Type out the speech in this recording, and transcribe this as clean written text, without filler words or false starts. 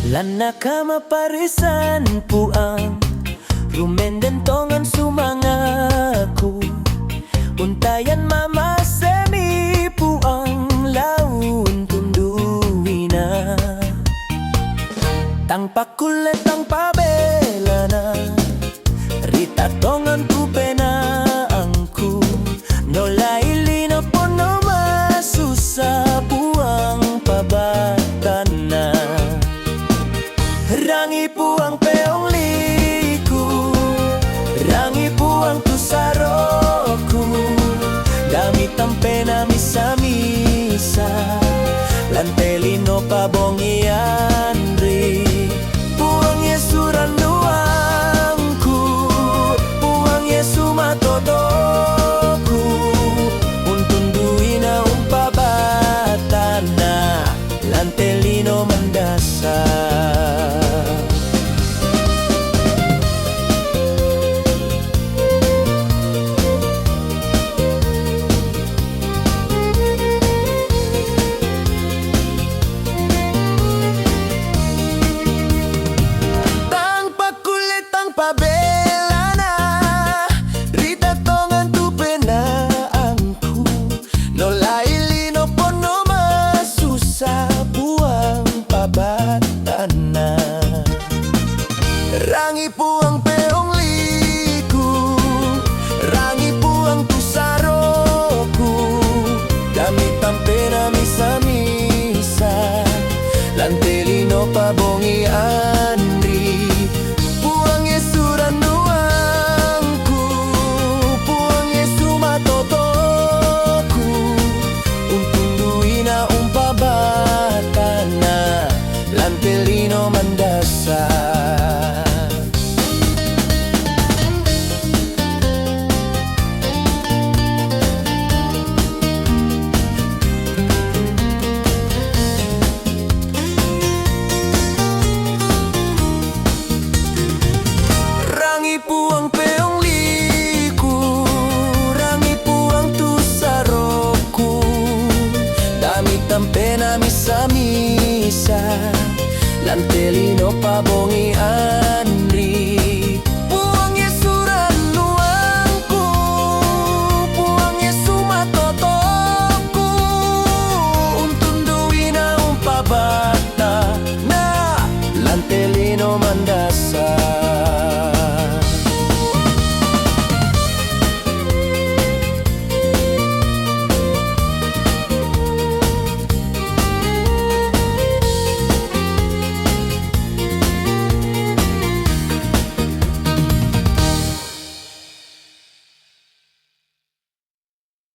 Lana kama parisan puang rumenden tongan sumangaku untayan mama semi puang laun tunduina tang pakulet tang pabelana rita tongan tu penaangku no lailino pono masusa puang pabatana rangi puang peong liku rangi puang tu saroku dami tampena misa-misa lantelino pabongi andri puang Yesu ranuangku puang Yesu matodoku untun duina umpabatana lantelino mendasar. Pabelana rita tongan tu penaangku no lailino pono masusa puang pabatana rangi puang peong liku rangi puang tu saroku dami tampena misa-misa lantelino pabongi andri puang Yesu ranuangku puang Yesu matotoku untun duina umpabatana lantelino mandasar. Rangi puang peong liku rangi puang tu saroku dami tampena misa-misa lantelino pabongi an